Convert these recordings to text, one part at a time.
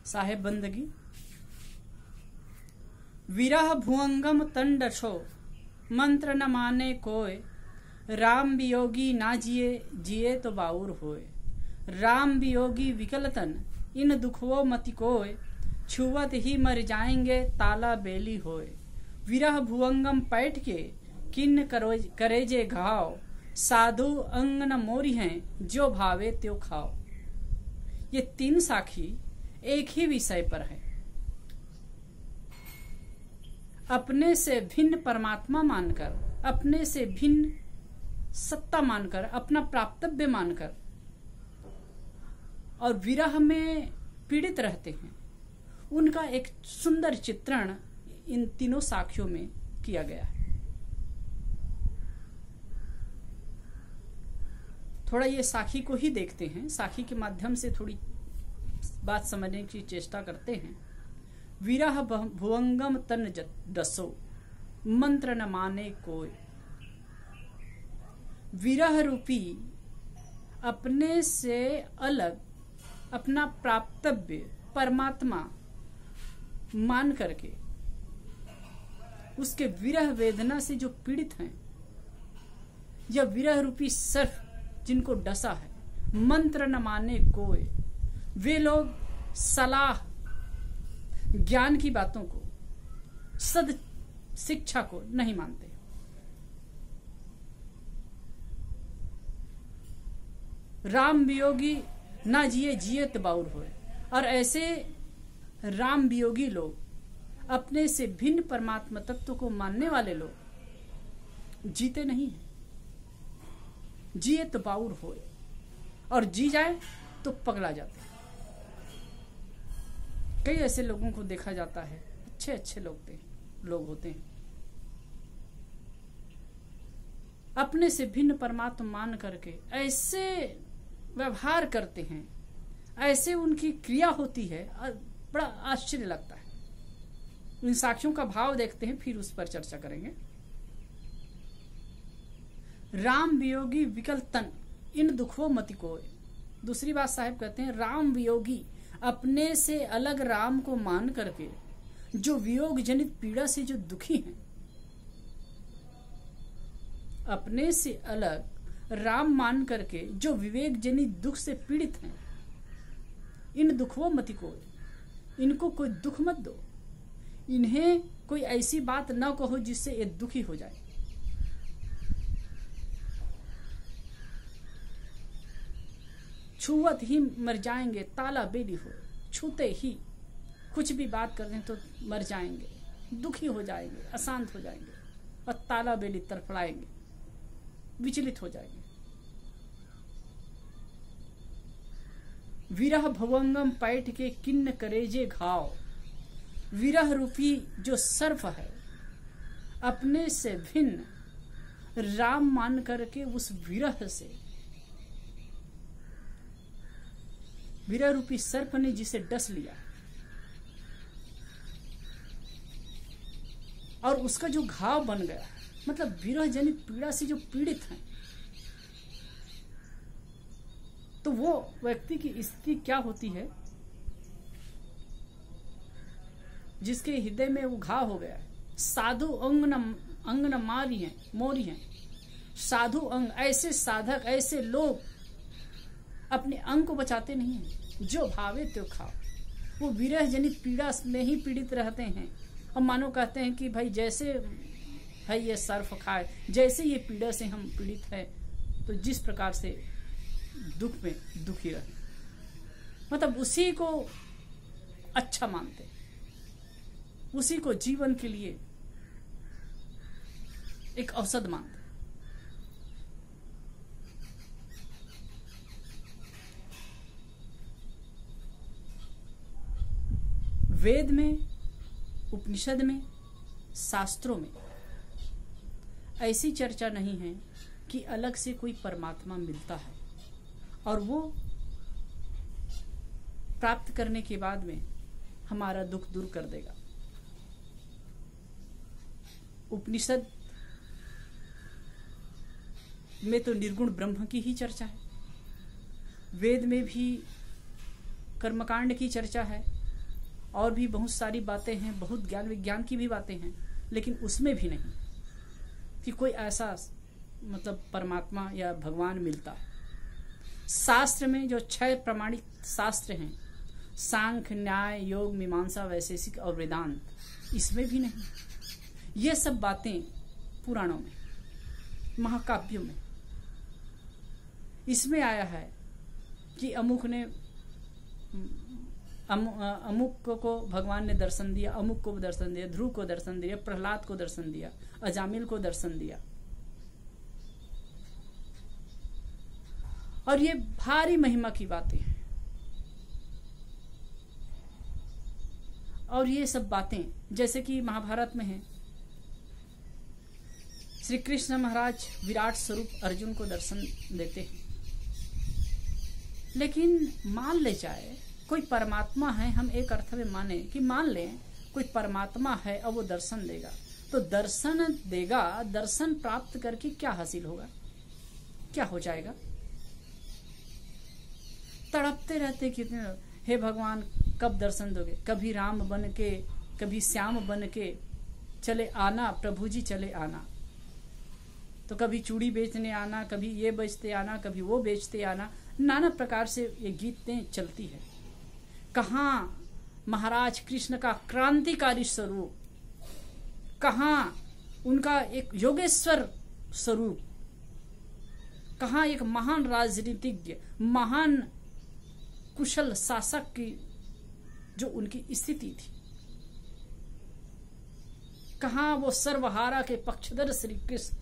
साहेब बंदगी। विरह भुअंगम तंडछो मंत्र न माने कोय, राम वियोगी ना जिए जिए तो बाउर होए। राम वियोगी विकलतन इन दुखवो मति कोय, छुवत ही मर जाएंगे ताला बेली होए। विरह भुअंगम पैठ के किन्न करेजे घाव, साधु अंग न मोरी हैं जो भावे त्यो खाओ। ये तीन साखी एक ही विषय पर है। अपने से भिन्न परमात्मा मानकर, अपने से भिन्न सत्ता मानकर, अपना प्राप्तव्य मानकर और विरह में पीड़ित रहते हैं, उनका एक सुंदर चित्रण इन तीनों साखियों में किया गया है। थोड़ा ये साखी को ही देखते हैं, साखी के माध्यम से थोड़ी बात समझने की चेष्टा करते हैं। विरह भुवंगम तन डसो मंत्र न माने कोय। विरह रूपी अपने से अलग अपना प्राप्तव्य परमात्मा मान करके उसके विरह वेदना से जो पीड़ित हैं, यह विरह रूपी सर्प जिनको डसा है, मंत्र न माने कोय, वे लोग सलाह ज्ञान की बातों को, सद शिक्षा को नहीं मानते। राम वियोगी ना जिए जिए तो बाउर होए। और ऐसे राम वियोगी लोग, अपने से भिन्न परमात्मा तत्व को मानने वाले लोग जीते नहीं हैं। जिए तो बाउर होए, और जी जाए तो पगला जाते हैं। कई ऐसे लोगों को देखा जाता है, अच्छे अच्छे लोग होते हैं, अपने से भिन्न परमात्मा मान करके ऐसे व्यवहार करते हैं, ऐसे उनकी क्रिया होती है, बड़ा आश्चर्य लगता है। इन साखियों का भाव देखते हैं, फिर उस पर चर्चा करेंगे। राम वियोगी विकल तन इन दुखों मति कोय। दूसरी बात साहब कहते हैं, राम वियोगी अपने से अलग राम को मान करके जो वियोग जनित पीड़ा से जो दुखी हैं, अपने से अलग राम मान करके जो विवेक जनित दुख से पीड़ित हैं, इन दुखों मति कोय, इनको कोई दुख मत दो, इन्हें कोई ऐसी बात न कहो जिससे ये दुखी हो जाए। छुवत ही मर जाएंगे ताला बेली हो, छूते ही कुछ भी बात कर रहे हैं तो मर जाएंगे, दुखी हो जाएंगे, अशांत हो जाएंगे और ताला बेली तड़फड़ाएंगे, विचलित हो जाएंगे। विरह भवंगम पैठ के किन्न करेजे घाव। विरह रूपी जो सर्प है, अपने से भिन्न राम मान करके उस विरह से, विरह रूपी सर्प ने जिसे डस लिया और उसका जो घाव बन गया, मतलब विरह जनित पीड़ा से जो पीड़ित हैं, तो वो व्यक्ति की स्थिति क्या होती है, जिसके हृदय में वो घाव हो गया है। साधु अंग न मारी हैं, मोरी हैं। साधु अंग, ऐसे साधक, ऐसे लोग अपने अंग को बचाते नहीं हैं। जो भावे त्यो खाओ। वो विरह जनित पीड़ा में ही पीड़ित रहते हैं और मानो कहते हैं कि भाई जैसे है ये सर्फ खाए, जैसे ये पीड़ा से हम पीड़ित है, तो जिस प्रकार से दुख में दुखी रहे, मतलब उसी को अच्छा मानते, उसी को जीवन के लिए एक औषध मानते। वेद में, उपनिषद में, शास्त्रों में ऐसी चर्चा नहीं है कि अलग से कोई परमात्मा मिलता है और वो प्राप्त करने के बाद में हमारा दुख दूर कर देगा। उपनिषद में तो निर्गुण ब्रह्म की ही चर्चा है, वेद में भी कर्मकांड की चर्चा है, और भी बहुत सारी बातें हैं, बहुत ज्ञान विज्ञान की भी बातें हैं, लेकिन उसमें भी नहीं कि कोई ऐसा मतलब परमात्मा या भगवान मिलता है। शास्त्र में जो 6 प्रमाणित शास्त्र हैं, सांख्य, न्याय, योग, मीमांसा, वैशेषिक और वेदांत, इसमें भी नहीं। ये सब बातें पुराणों में, महाकाव्यों में इसमें आया है कि अमुक ने अमुक को भगवान ने दर्शन दिया, अमुक को दर्शन दिया, ध्रुव को दर्शन दिया, प्रहलाद को दर्शन दिया, अजामिल को दर्शन दिया। और ये भारी महिमा की बातें हैं। और ये सब बातें जैसे कि महाभारत में है, श्री कृष्ण महाराज विराट स्वरूप अर्जुन को दर्शन देते हैं। लेकिन मान ले जाए कोई परमात्मा है, हम एक अर्थ में माने कि मान लें कोई परमात्मा है और वो दर्शन देगा, तो दर्शन देगा, दर्शन प्राप्त करके क्या हासिल होगा, क्या हो जाएगा? तड़पते रहते कितने, हे भगवान कब दर्शन दोगे? कभी राम बन के, कभी श्याम बन के चले आना, प्रभु जी चले आना। तो कभी चूड़ी बेचने आना, कभी ये बेचते आना, कभी वो बेचते आना, नाना प्रकार से ये गीतें चलती है। कहाँ महाराज कृष्ण का क्रांतिकारी स्वरूप, कहाँ उनका एक योगेश्वर स्वरूप, कहाँ एक महान राजनीतिज्ञ, महान कुशल शासक की जो उनकी स्थिति थी, कहाँ वो सर्वहारा के पक्षधर श्री कृष्ण।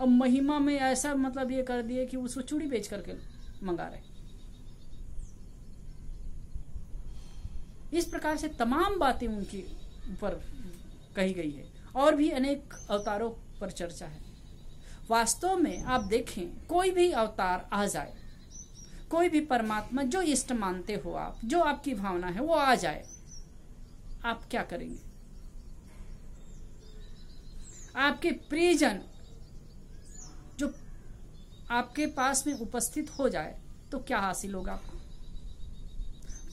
अब महिमा में ऐसा मतलब ये कर दिए कि उसको चूड़ी बेच करके मंगा रहे। इस प्रकार से तमाम बातें उनके ऊपर कही गई है और भी अनेक अवतारों पर चर्चा है। वास्तव में आप देखें, कोई भी अवतार आ जाए, कोई भी परमात्मा जो इष्ट मानते हो आप, जो आपकी भावना है वो आ जाए, आप क्या करेंगे? आपके प्रियजन जो आपके पास में उपस्थित हो जाए तो क्या हासिल होगा आपको?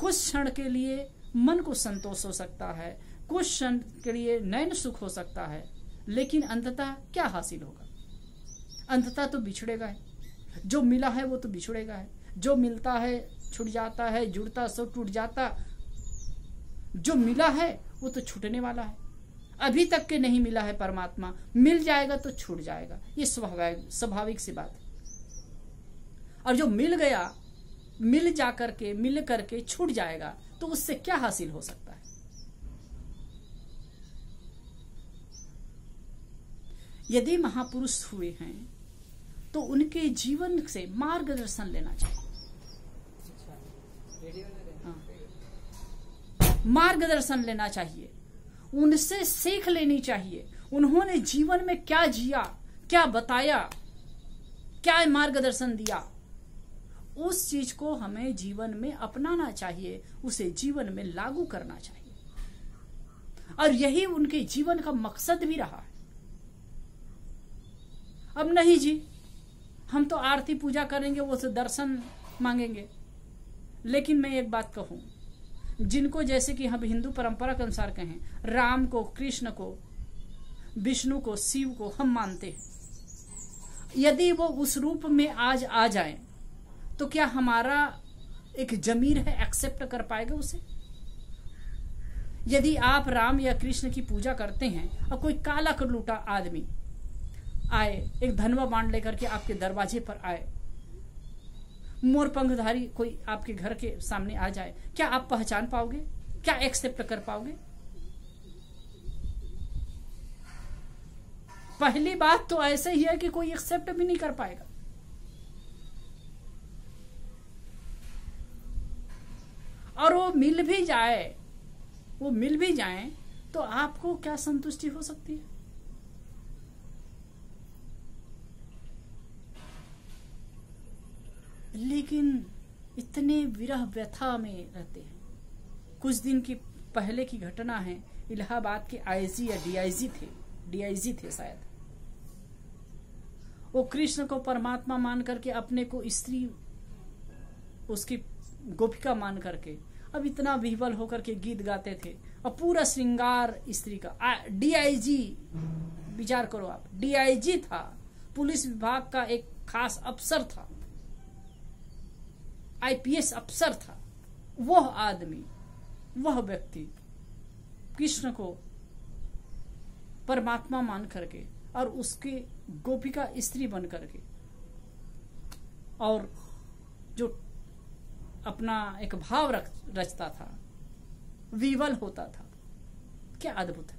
कुछ क्षण के लिए मन को संतोष हो सकता है, कुछ क्षण के लिए नयन सुख हो सकता है, लेकिन अंततः क्या हासिल होगा? अंततः तो बिछड़ेगा है। जो मिला है वो तो बिछड़ेगा है, जो मिलता है छूट जाता है, जुड़ता सो टूट जाता। जो मिला है वो तो छूटने वाला है। अभी तक के नहीं मिला है परमात्मा, मिल जाएगा तो छूट जाएगा, ये स्वाभाविक सी बात है। और जो मिल गया, मिल करके छूट जाएगा, तो उससे क्या हासिल हो सकता है? यदि महापुरुष हुए हैं तो उनके जीवन से मार्गदर्शन लेना चाहिए। मार्गदर्शन लेना चाहिए, उनसे सीख लेनी चाहिए। उन्होंने जीवन में क्या जिया, क्या बताया, क्या मार्गदर्शन दिया, उस चीज को हमें जीवन में अपनाना चाहिए, उसे जीवन में लागू करना चाहिए। और यही उनके जीवन का मकसद भी रहा है। अब नहीं जी, हम तो आरती पूजा करेंगे, वो से दर्शन मांगेंगे। लेकिन मैं एक बात कहूं, जिनको जैसे कि हम हिंदू परंपरा के अनुसार कहें, राम को, कृष्ण को, विष्णु को, शिव को हम मानते हैं, यदि वो उस रूप में आज आ जाए तो क्या हमारा एक जमीर है एक्सेप्ट कर पाएगा उसे? यदि आप राम या कृष्ण की पूजा करते हैं और कोई काला करलूटा आदमी आए, एक धनवा बांध लेकर के आपके दरवाजे पर आए, मोर पंखधारी कोई आपके घर के सामने आ जाए, क्या आप पहचान पाओगे? क्या एक्सेप्ट कर पाओगे? पहली बात तो ऐसे ही है कि कोई एक्सेप्ट भी नहीं कर पाएगा। और वो मिल भी जाए तो आपको क्या संतुष्टि हो सकती है? लेकिन इतने विरह व्यथा में रहते हैं। कुछ दिन की पहले की घटना है, इलाहाबाद के आईजी या डीआईजी थे शायद, वो कृष्ण को परमात्मा मान करके अपने को स्त्री, उसकी गोपिका मान करके अब इतना विह्वल होकर के गीत गाते थे और पूरा श्रृंगार स्त्री का। डीआईजी, विचार करो आप, डीआईजी था, पुलिस विभाग का एक खास अफसर था, आईपीएस अफसर था। वह आदमी, वह व्यक्ति कृष्ण को परमात्मा मान करके और उसकी गोपिका स्त्री बन करके और जो अपना एक भाव रचता था, विवल होता था। क्या अद्भुत है।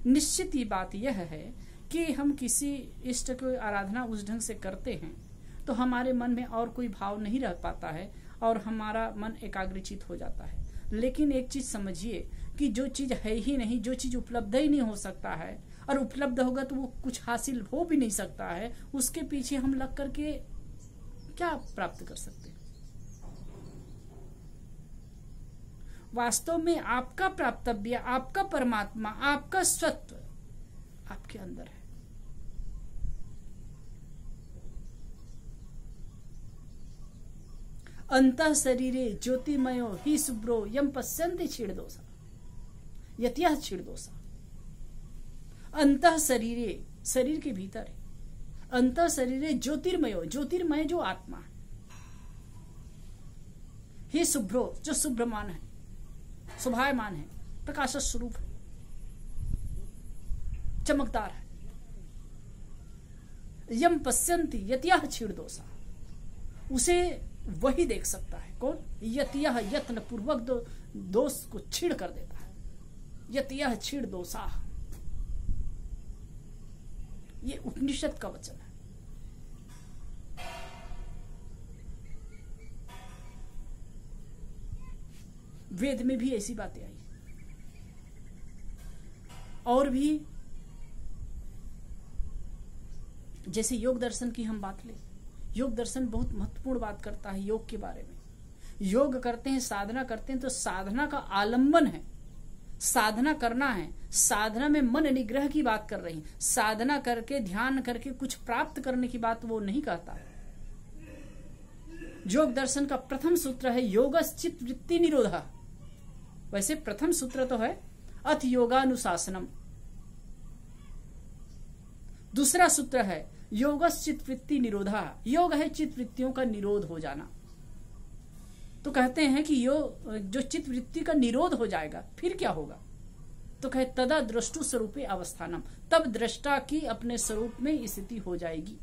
निश्चित ही बात यह है कि हम किसी इष्ट की आराधना उस ढंग से करते हैं तो हमारे मन में और कोई भाव नहीं रह पाता है और हमारा मन एकाग्रचित हो जाता है। लेकिन एक चीज समझिए कि जो चीज है ही नहीं, जो चीज उपलब्ध ही नहीं हो सकता है, और उपलब्ध होगा तो वो कुछ हासिल हो भी नहीं सकता है, उसके पीछे हम लग करके क्या प्राप्त कर सकते हैं? वास्तव में आपका प्राप्तव्य, आपका परमात्मा, आपका सत्व आपके अंदर है। अंतः शरीरे ज्योतिमयो ही शुभ्रो यम पश्यन्ति क्षीणदोषा यत्यः क्षीणदोषा। अंतः शरीरे, शरीर के भीतर है। अंतः शरीरे ज्योतिर्मयो, ज्योतिर्मय जो आत्मा है, ही शुभ्रो जो शुभ्रमान है, शोभायमान है, प्रकाश स्वरूप है, चमकदार है। यम पश्यन्ति यत्यः क्षीणदोषा, उसे वही देख सकता है। कौन? यत्यः, यत्न पूर्वक दोष को छीड़ कर देता है। यत्यः क्षीणदोषा, ये उपनिषद का वचन है। वेद में भी ऐसी बातें आई। और भी जैसे योग दर्शन की हम बात लें, योग दर्शन बहुत महत्वपूर्ण बात करता है योग के बारे में। योग करते हैं, साधना करते हैं तो साधना का आलंबन है, साधना करना है। साधना में मन निग्रह की बात कर रही, साधना करके ध्यान करके कुछ प्राप्त करने की बात वो नहीं कहता। योग दर्शन का प्रथम सूत्र है योगश्चित्त वृत्ति निरोधः। वैसे प्रथम सूत्र तो है अथ योगानुशासनम। दूसरा सूत्र है योगश्चित्त वृत्ति निरोधः। योग है चित्त वृत्तियों का निरोध हो जाना। तो कहते हैं कि जो चित्त वृत्ति का निरोध हो जाएगा फिर क्या होगा? तो कहे तदा द्रष्टु स्वरूपे अवस्थानम, तब दृष्टा की अपने स्वरूप में स्थिति हो जाएगी।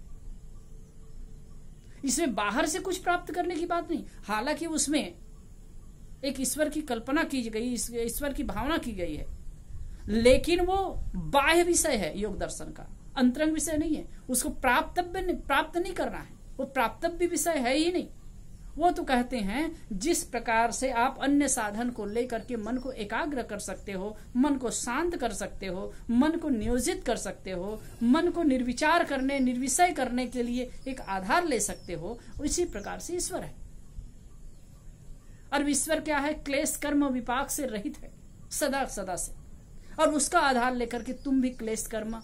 इसमें बाहर से कुछ प्राप्त करने की बात नहीं। हालांकि उसमें एक ईश्वर की कल्पना की गई, ईश्वर की भावना की गई है, लेकिन वो बाह्य विषय है योग दर्शन का, अंतरंग विषय नहीं है। उसको प्राप्त नहीं करना है, वो प्राप्तव्य विषय है ही नहीं। वो तो कहते हैं जिस प्रकार से आप अन्य साधन को लेकर के मन को एकाग्र कर सकते हो, मन को शांत कर सकते हो, मन को नियोजित कर सकते हो, मन को निर्विचार करने, निर्विषय करने के लिए एक आधार ले सकते हो, उसी प्रकार से ईश्वर है। और ईश्वर क्या है? क्लेश कर्म विपाक से रहित है, सदा सदा से। और उसका आधार लेकर के तुम भी क्लेश कर्म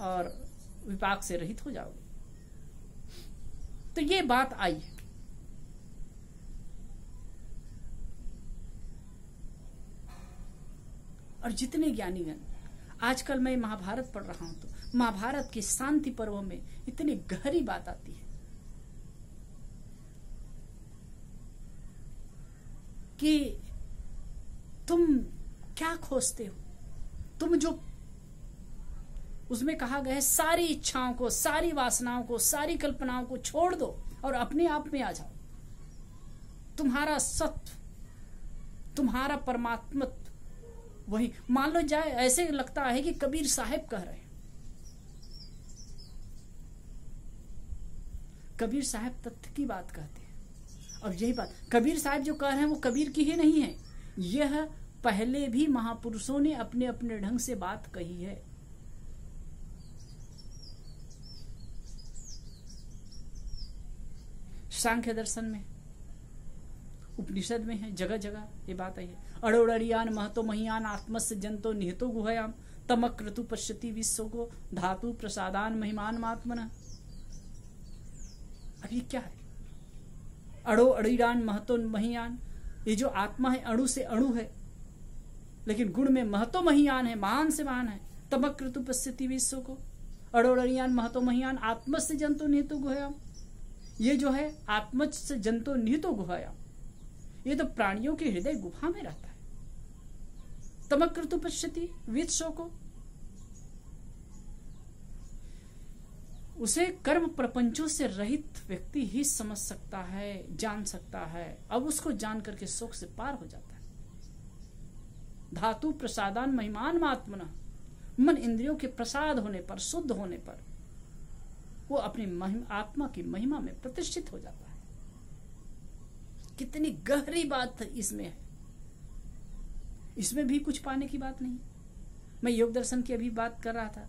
और विपाक से रहित हो जाओगे। तो ये बात आई है। और जितने ज्ञानीगण, आजकल मैं महाभारत पढ़ रहा हूं तो महाभारत के शांति पर्व में इतनी गहरी बात आती है कि तुम क्या खोजते हो। तुम जो उसमें कहा गया है सारी इच्छाओं को, सारी वासनाओं को, सारी कल्पनाओं को छोड़ दो और अपने आप में आ जाओ। तुम्हारा सत्व, तुम्हारा परमात्मत्व वही। मान लो जाए, ऐसे लगता है कि कबीर साहब कह रहे हैं। कबीर साहब तथ्य की बात कहते हैं। और यही बात कबीर साहब जो कह रहे हैं वो कबीर की ही नहीं है, यह पहले भी महापुरुषों ने अपने अपने ढंग से बात कही है। सांख्य दर्शन में, उपनिषद में है, जगह जगह ये बात आई है। अड़ोड़ियान महतो महियान आत्मस्य जंतो निहितो गुहयाम तमक ऋतु पश्यति विश्व को धातु प्रसादान महिमान मात्मन। अब ये क्या है? अड़ो अड़ीरान महतो महियान, ये जो आत्मा है अणु से अणु है, लेकिन गुण में महतो महियान है, महान से महान है। तमक ऋतु पश्यति विश्व को अड़ो अड़ीयान महतो महियान, आत्म से जंतो निहितो गुहायाम, ये जो है आत्मज से जंतो निहितो गुहायाम, ये तो प्राणियों के हृदय गुफा में रहता है। तमक ऋतु पश्यति विश्व को, उसे कर्म प्रपंचों से रहित व्यक्ति ही समझ सकता है, जान सकता है। अब उसको जान करके शोक से पार हो जाता है। धातु प्रसादान महिमान आत्मना, मन इंद्रियों के प्रसाद होने पर, शुद्ध होने पर वो अपनी आत्मा की महिमा में प्रतिष्ठित हो जाता है। कितनी गहरी बात इसमें है। इसमें भी कुछ पाने की बात नहीं। मैं योग दर्शन की अभी बात कर रहा था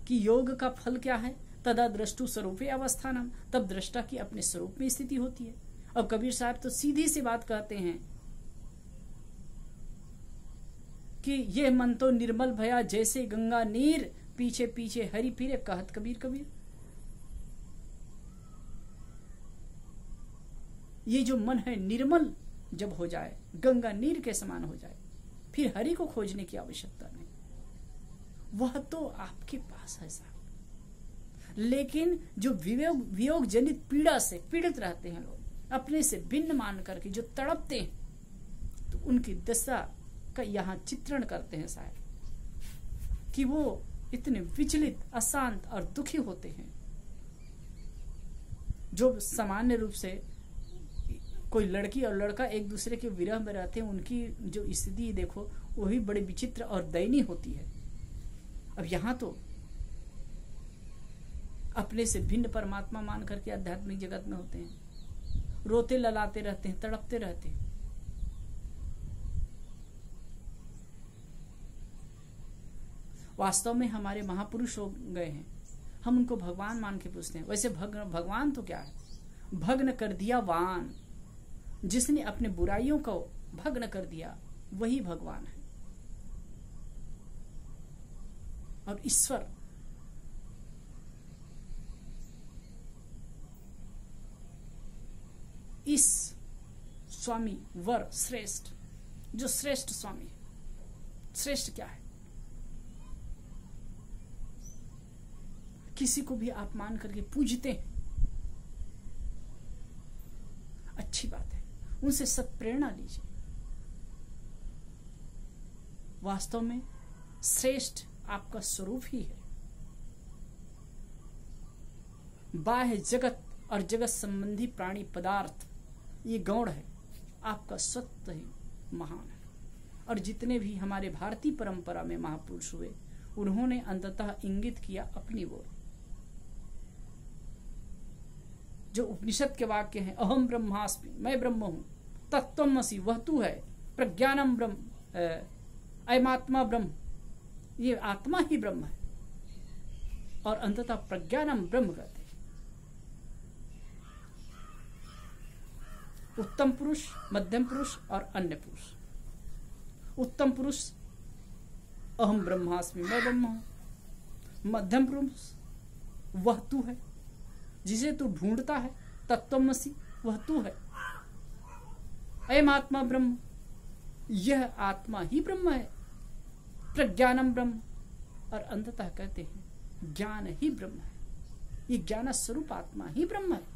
कि योग का फल क्या है, तदा दृष्टु स्वरूपे अवस्थानम, तब दृष्टा की अपने स्वरूप में स्थिति होती है। अब कबीर साहब तो सीधी सी बात कहते हैं कि यह मन तो निर्मल भया जैसे गंगा नीर, पीछे पीछे हरि फिरे, कहत कबीर कबीर। ये जो मन है निर्मल जब हो जाए, गंगा नीर के समान हो जाए, फिर हरि को खोजने की आवश्यकता नहीं, वह तो आपके पास है साहब। लेकिन जो वियोग जनित पीड़ा से पीड़ित रहते हैं लोग, अपने से भिन्न मान करके जो तड़पते हैं, तो उनकी दशा का यहाँ चित्रण करते हैं साहब कि वो इतने विचलित, अशांत और दुखी होते हैं। जो सामान्य रूप से कोई लड़की और लड़का एक दूसरे के विरह में रहते हैं, उनकी जो स्थिति देखो वही बड़ी विचित्र और दयनीय होती है। अब यहाँ तो अपने से भिन्न परमात्मा मान करके आध्यात्मिक जगत में होते हैं, रोते ललाते रहते हैं, तड़पते रहते हैं। वास्तव में हमारे महापुरुष हो गए हैं, हम उनको भगवान मान के पूछते हैं। वैसे भगवान तो क्या है, भग्न कर दिया वान, जिसने अपने बुराइयों को भग्न कर दिया वही भगवान है। और ईश्वर इस स्वामी वर श्रेष्ठ, जो श्रेष्ठ स्वामी है, श्रेष्ठ क्या है, किसी को भी आप मान करके पूजते हैं, अच्छी बात है, उनसे सत्प्रेरणा लीजिए। वास्तव में श्रेष्ठ आपका स्वरूप ही है। बाह्य जगत और जगत संबंधी प्राणी पदार्थ ये गौण है, आपका सत्य ही महान है। और जितने भी हमारे भारतीय परंपरा में महापुरुष हुए, उन्होंने अंततः इंगित किया अपनी ओर। जो उपनिषद के वाक्य हैं, अहम ब्रह्मास्मि, मैं ब्रह्म हूं, तत्त्वमसि, वह तू है, प्रज्ञानम ब्रह्म, अयमात्मा ब्रह्म, ये आत्मा ही ब्रह्म है। और अंततः प्रज्ञानम ब्रह्म कहते हैं। उत्तम पुरुष, मध्यम पुरुष और अन्य पुरुष। उत्तम पुरुष अहम ब्रह्मास्मि, मैं ब्रह्म हूं। मध्यम पुरुष वह तू है जिसे तू ढूंढता है, तत्त्वमसि, वह तू है। अयम आत्मा ब्रह्म, यह आत्मा ही ब्रह्म है। प्रज्ञानम ब्रह्म, और अंततः कहते हैं ज्ञान ही ब्रह्म है। ये ज्ञान स्वरूप आत्मा ही ब्रह्म है।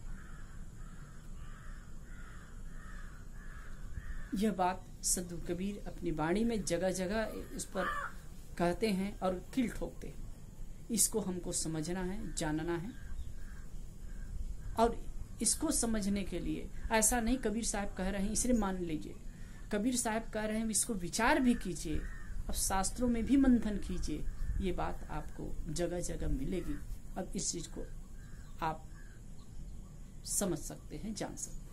यह बात सद्गुरु कबीर अपनी वाणी में जगह जगह इस पर कहते हैं और कील ठोकते हैं। इसको हमको समझना है, जानना है। और इसको समझने के लिए ऐसा नहीं कबीर साहब कह रहे हैं इसलिए मान लीजिए, कबीर साहब कह रहे हैं इसको विचार भी कीजिए, अब शास्त्रों में भी मंथन कीजिए। ये बात आपको जगह जगह मिलेगी। अब इस चीज को आप समझ सकते हैं, जान सकते हैं।